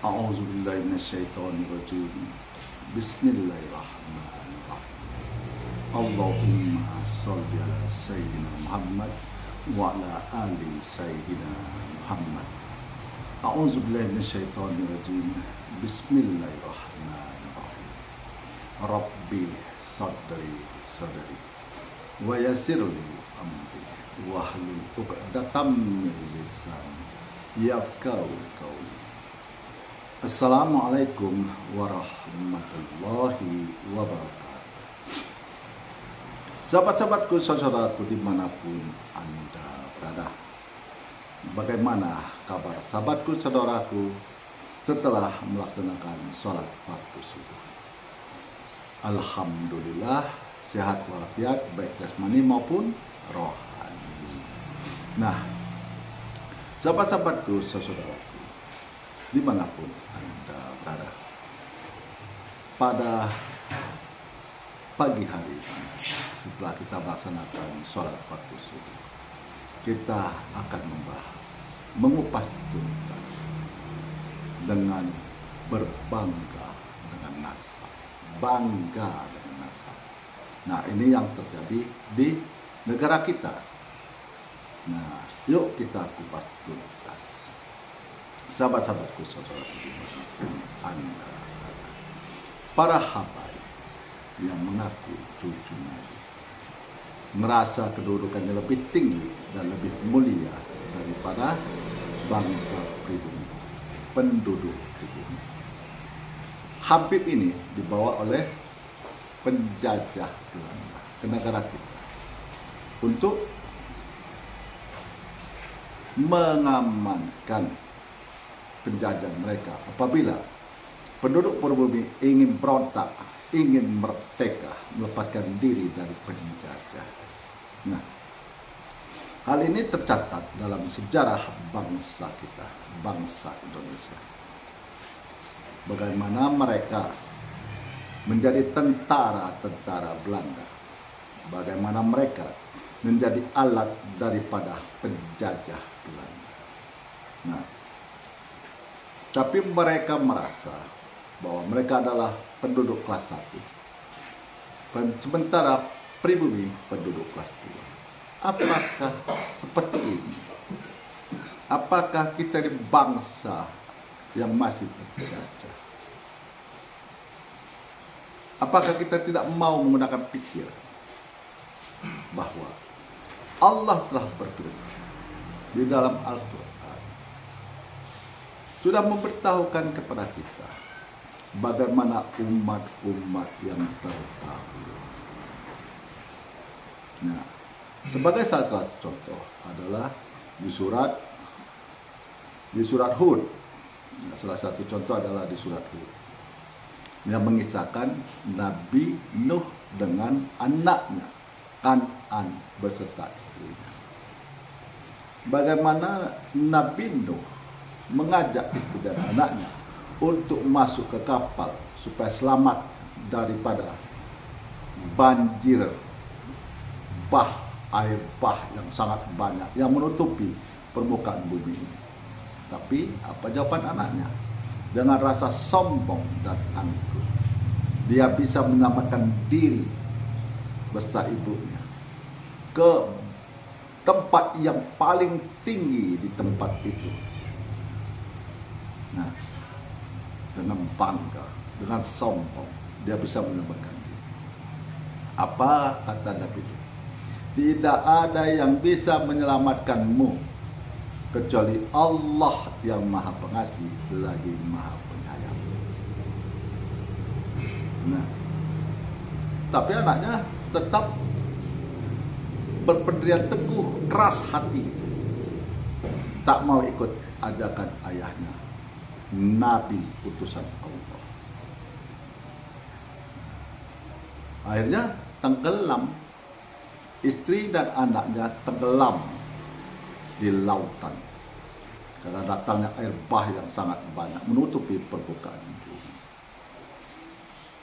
A'udzu billahi minasyaitonir rajim. Bismillahirrahmanirrahim. Allahumma shalli ala sayyidina Muhammad wa ala ali sayyidina Muhammad. A'udzu billahi minasyaitonir rajim. Bismillahirrahmanirrahim. Rabbi sadri wa yassirli amri wahlul 'uqdatam min lisani yafqahu qawli. Assalamualaikum warahmatullahi wabarakatuh. Sahabat-sahabatku, saudaraku dimanapun Anda berada, bagaimana kabar sahabatku, saudaraku setelah melaksanakan sholat fardu subuh? Alhamdulillah sehat walafiat, baik jasmani maupun rohani. Nah, sahabat-sahabatku, saudaraku dimanapun Anda berada, pada pagi hari ini setelah kita melaksanakan sholat fardu subuh, kita akan mengupas tuntas dengan berbangga dengan nasab, bangga dengan nasab. Nah, ini yang terjadi di negara kita. Nah, yuk kita kupas tuntas. Sahabat-sahabatku, saudaraku dimanapun Anda berada, para habaib yang mengaku cucu Nabi, merasa kedudukannya lebih tinggi dan lebih mulia daripada bangsa pribumi, penduduk pribumi. Habib ini dibawa oleh penjajah Belanda ke negara kita untuk mengamankan penjajah mereka apabila penduduk pribumi ingin berontak, ingin merdeka, melepaskan diri dari penjajah. Nah, hal ini tercatat dalam sejarah bangsa kita, bangsa Indonesia. Bagaimana mereka menjadi tentara-tentara Belanda, bagaimana mereka menjadi alat daripada penjajah Belanda. Nah, tapi mereka merasa bahwa mereka adalah penduduk kelas 1, sementara pribumi penduduk kelas 2. Apakah seperti ini? Apakah kita di bangsa yang masih terjajah? Apakah kita tidak mau menggunakan pikiran bahwa Allah telah berfirman di dalam Al-Quran, sudah memberitahukan kepada kita bagaimana umat-umat yang terdahulu. Nah, sebagai salah satu contoh adalah di surat Hud. Nah, salah satu contoh adalah di surat Hud yang mengisahkan Nabi Nuh dengan anaknya Kan'an beserta istrinya. Bagaimana Nabi Nuh mengajak istri dan anaknya untuk masuk ke kapal supaya selamat daripada banjir air bah yang sangat banyak yang menutupi permukaan bumi ini. Tapi apa jawaban anaknya? Dengan rasa sombong dan angkuh, dia bisa menyelamatkan diri beserta ibunya ke tempat yang paling tinggi di tempat itu. Nah, dengan bangga, dengan sombong, dia bisa menyelamatkan diri. Apa kata Nabi itu? Tidak ada yang bisa menyelamatkanmu kecuali Allah yang Maha Pengasih lagi Maha Penyayang. Nah, tapi anaknya tetap berpendirian teguh, keras hati, tak mau ikut ajakan ayahnya, Nabi utusan Allah. Akhirnya tenggelam, istri dan anaknya tenggelam di lautan karena datangnya air bah yang sangat banyak menutupi permukaan bumi.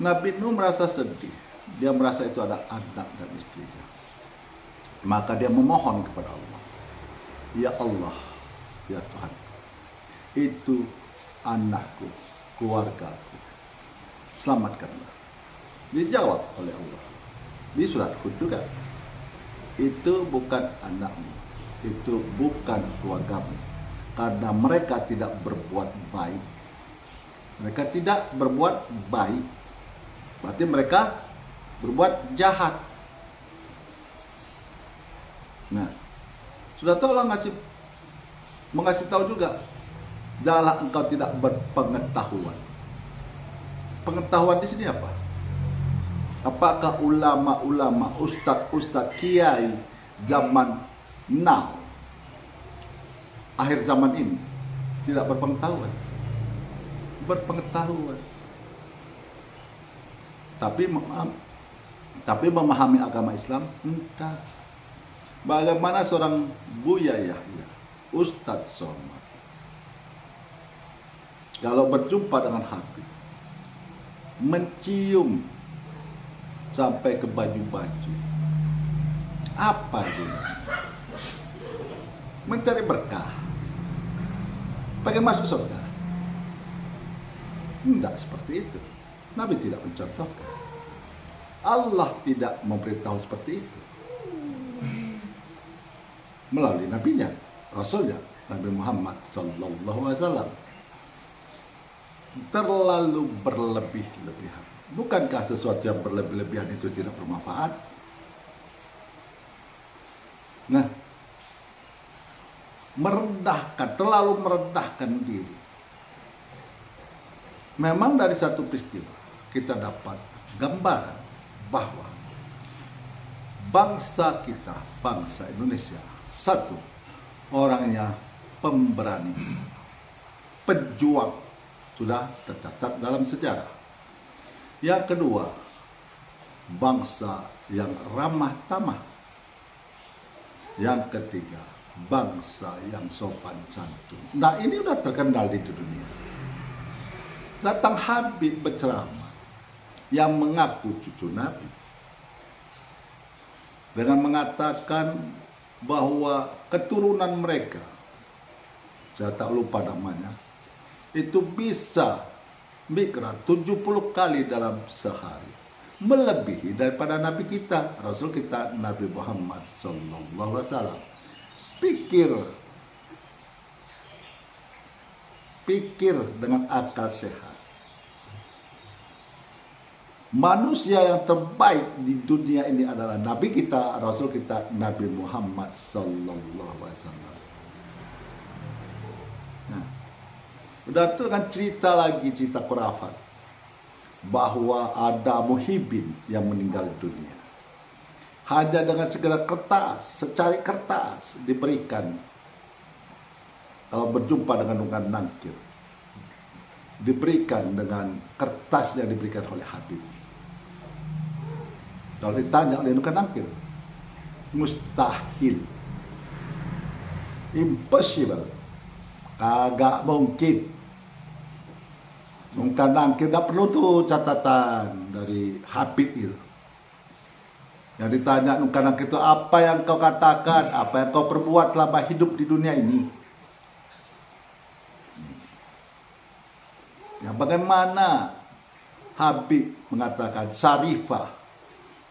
Nabi Nuh merasa sedih, dia merasa itu ada anak dan istrinya. Maka dia memohon kepada Allah, ya Allah, ya Tuhan, itu anakku, keluargaku. Selamatkanlah. Dijawab oleh Allah. Di surat Hud juga. Itu bukan anakmu, itu bukan keluargamu. Karena mereka tidak berbuat baik. Mereka tidak berbuat baik. Berarti mereka berbuat jahat. Nah, sudah tahu Allah mengasih tahu juga, janganlah engkau tidak berpengetahuan. Pengetahuan di sini apa? Apakah ulama-ulama, ustadz-ustadz, kiai zaman now, akhir zaman ini tidak berpengetahuan? Berpengetahuan. Tapi memahami agama Islam entah. Bagaimana seorang Buya Yahya, Ustadz Somad, kalau berjumpa dengan Habib, mencium sampai ke baju-baju. Apa dia? Mencari berkah. Pengen masuk surga. Tidak seperti itu. Nabi tidak mencontohkan. Allah tidak memberitahu seperti itu. Melalui nabinya, rasulnya, Nabi Muhammad SAW. Terlalu berlebih-lebihan. Bukankah sesuatu yang berlebih-lebihan itu tidak bermanfaat? Nah, terlalu merendahkan diri. Memang dari satu peristiwa kita dapat gambaran bahwa bangsa kita, bangsa Indonesia, satu, orangnya pemberani, pejuang, sudah tercatat dalam sejarah. Yang kedua, bangsa yang ramah tamah. Yang ketiga, bangsa yang sopan santun. Nah, ini udah terkenal di dunia. Datang Habib berceramah yang mengaku cucu Nabi dengan mengatakan bahwa keturunan mereka, saya tak lupa namanya, itu bisa mikra 70 kali dalam sehari, melebihi daripada Nabi kita, Rasul kita, Nabi Muhammad SAW. Pikir dengan akal sehat. Manusia yang terbaik di dunia ini adalah Nabi kita, Rasul kita, Nabi Muhammad SAW. Nah, udah itu kan cerita khurafat bahwa ada muhibin yang meninggal dunia. Hanya dengan segala kertas, secari kertas diberikan kalau berjumpa dengan Nukan Nangkir. Diberikan dengan kertas yang diberikan oleh Habib. Kalau ditanya oleh Nukan Nangkir, mustahil, impossible, kagak mungkin. Nukan Nangkir tidak perlu tuh catatan dari Habib itu. Yang ditanya Nukan Nangkir itu, apa yang kau katakan, apa yang kau perbuat selama hidup di dunia ini. Ya, bagaimana Habib mengatakan Syarifah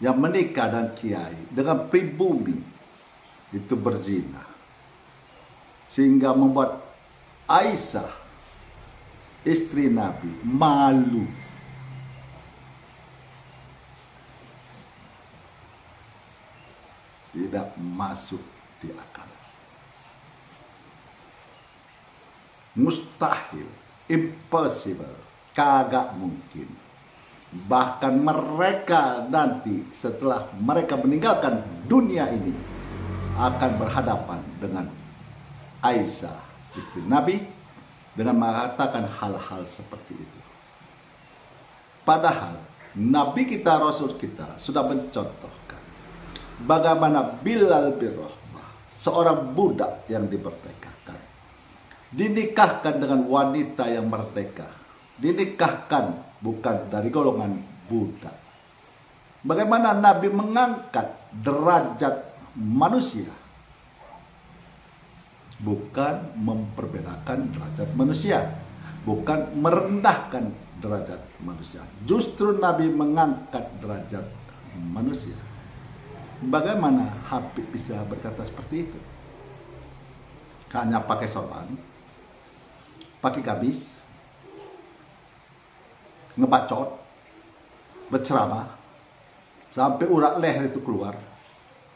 yang menikah dan kiai dengan pribumi itu berzina, sehingga membuat Aisyah istri Nabi malu. Tidak masuk di akal. Mustahil, impossible, kagak mungkin. Bahkan mereka nanti setelah mereka meninggalkan dunia ini akan berhadapan dengan Aisyah istri Nabi dengan mengatakan hal-hal seperti itu. Padahal Nabi kita, Rasul kita sudah mencontohkan bagaimana Bilal bin Rabah, seorang budak yang dimerdekakan, dinikahkan dengan wanita yang merdeka, dinikahkan bukan dari golongan budak. Bagaimana Nabi mengangkat derajat manusia, bukan memperbedakan derajat manusia. bukan merendahkan derajat manusia. Justru Nabi mengangkat derajat manusia. Bagaimana Habib bisa berkata seperti itu? Hanya pakai sorban, pakai gamis, ngebacot, berceramah, sampai urat leher itu keluar.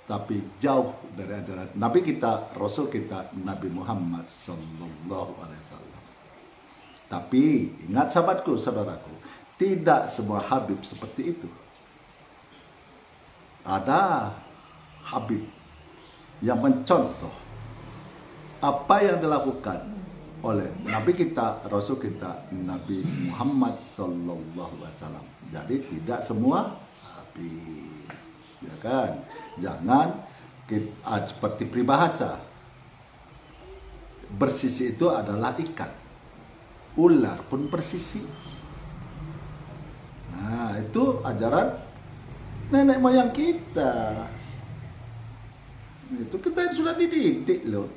Tapi jauh dari ajaran Nabi kita, Rasul kita, Nabi Muhammad Sallallahu Alaihi Wasallam. Tapi ingat sahabatku, saudaraku, tidak semua Habib seperti itu. Ada Habib yang mencontoh apa yang dilakukan oleh Nabi kita, Rasul kita, Nabi Muhammad Sallallahu Alaihi Wasallam. Jadi tidak semua Habib, ya kan? Jangan kita, seperti peribahasa, bersisi itu adalah ikan, ular pun bersisi. Nah, itu ajaran nenek moyang kita. Itu kita sudah dididik loh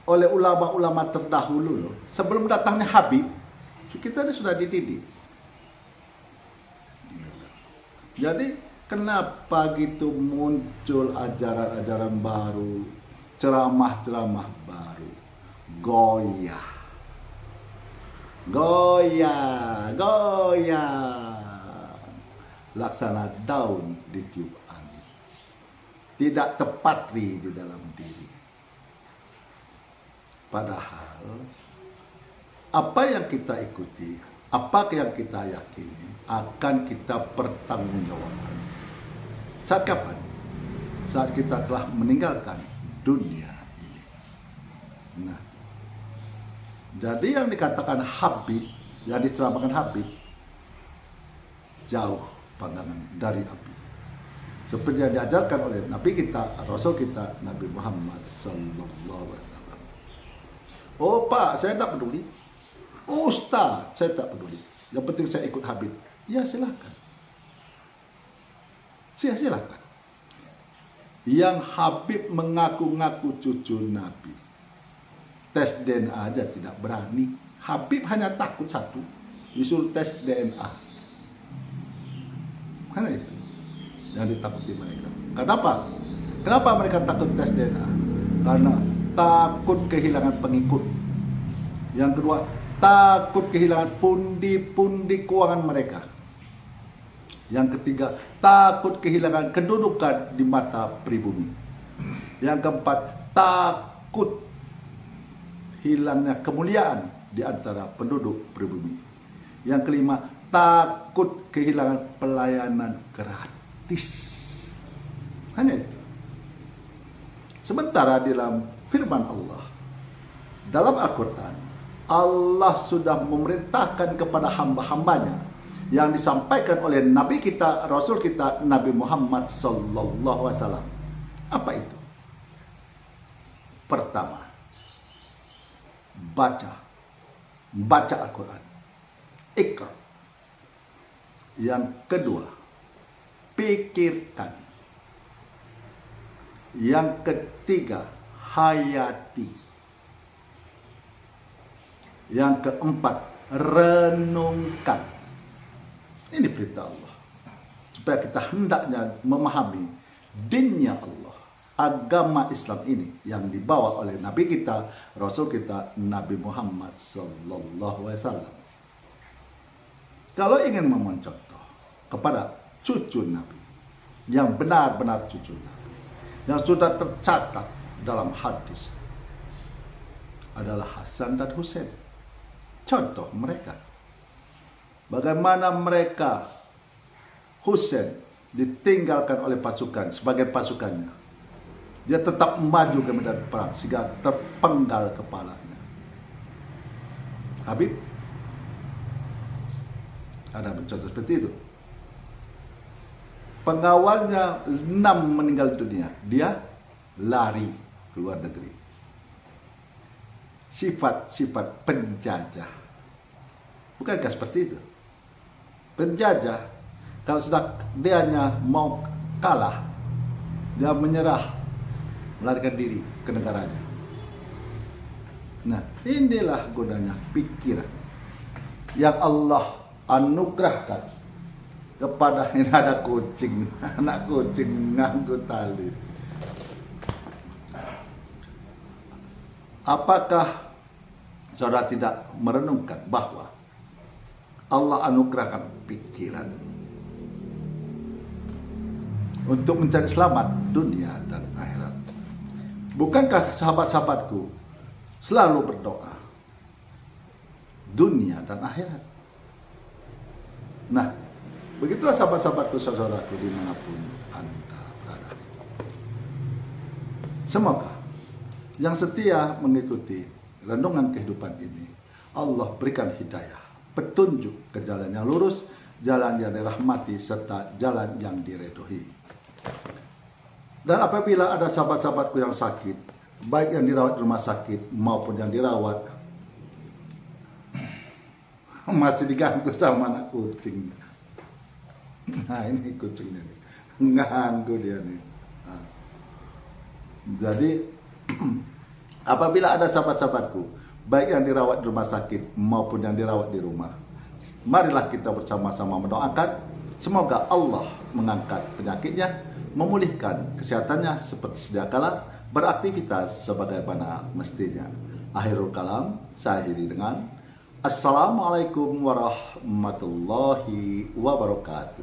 oleh ulama-ulama terdahulu loh. Sebelum datangnya Habib, kita sudah dididik. Jadi kenapa gitu muncul ajaran-ajaran baru, ceramah-ceramah baru, goyah, laksana daun ditiup angin, tidak terpatri di dalam diri. Padahal apa yang kita ikuti, apa yang kita yakini akan kita pertanggungjawabkan. Saat kapan? Saat kita telah meninggalkan dunia ini. Nah, jadi yang dikatakan Habib, yang diceramahkan Habib, jauh pandangan dari api. Seperti yang diajarkan oleh Nabi kita, Rasul kita, Nabi Muhammad Sallallahu Alaihi Wasallam. Oh Pak, saya tak peduli. Oh Ustaz, saya tak peduli. Yang penting saya ikut Habib. Ya silakan. Silakan. Yang Habib mengaku-ngaku cucu Nabi, tes DNA aja tidak berani. Habib hanya takut satu, disuruh tes DNA. Hanya itu yang ditakuti mereka. Kenapa? Kenapa mereka takut tes DNA? Karena takut kehilangan pengikut. Yang kedua, takut kehilangan pundi-pundi keuangan mereka. Yang ketiga, takut kehilangan kedudukan di mata pribumi. Yang keempat, takut hilangnya kemuliaan di antara penduduk pribumi. Yang kelima, takut kehilangan pelayanan gratis. Hanya itu. Sementara dalam firman Allah, dalam Al-Quran, Allah sudah memerintahkan kepada hamba-hambanya yang disampaikan oleh Nabi kita, Rasul kita, Nabi Muhammad Sallallahu Alaihi Wasallam. Apa itu? Pertama, baca Al-Quran, Iqra. Yang kedua, pikirkan. Yang ketiga, hayati. Yang keempat, renungkan. Ini perintah Allah. Supaya kita hendaknya memahami dinnya Allah, agama Islam ini yang dibawa oleh Nabi kita, Rasul kita, Nabi Muhammad Sallallahu Alaihi Wasallam. Kalau ingin mencontoh kepada cucu Nabi, yang benar-benar cucu Nabi, yang sudah tercatat dalam hadis, adalah Hasan dan Husain. Contoh mereka. Bagaimana mereka, Husain ditinggalkan oleh pasukan, sebagai pasukannya. Dia tetap maju ke medan perang sehingga terpenggal kepalanya. Habib ada contoh seperti itu. Pengawalnya 6 meninggal dunia, dia lari ke luar negeri. Sifat-sifat penjajah. Bukankah seperti itu? Penjajah, kalau sudah dianya mau kalah, dia menyerah, melarikan diri ke negaranya. Nah, inilah gunanya pikiran yang Allah anugerahkan kepada ini ada kucing, anak kucing nganggu tali. Apakah saudara tidak merenungkan bahwa Allah anugerahkan pikiran untuk mencari selamat dunia dan akhirat? Bukankah sahabat-sahabatku selalu berdoa dunia dan akhirat? Nah, begitulah sahabat-sahabatku, saudaraku dimanapun Anda berada. Semoga yang setia mengikuti renungan kehidupan ini, Allah berikan hidayah, petunjuk ke jalan yang lurus, jalan yang dirahmati, serta jalan yang diridhoi. Dan apabila ada sahabat-sahabatku yang sakit, baik yang dirawat di rumah sakit maupun yang dirawat masih diganggu sama anak kucing. Nah, ini kucingnya nih, nganggu dia nih. Nah, jadi apabila ada sahabat-sahabatku baik yang dirawat di rumah sakit maupun yang dirawat di rumah, marilah kita bersama-sama mendoakan semoga Allah mengangkat penyakitnya, memulihkan kesehatannya seperti sedia kala beraktivitas sebagaimana mestinya. Akhirul kalam, saya akhiri dengan Assalamualaikum warahmatullahi wabarakatuh.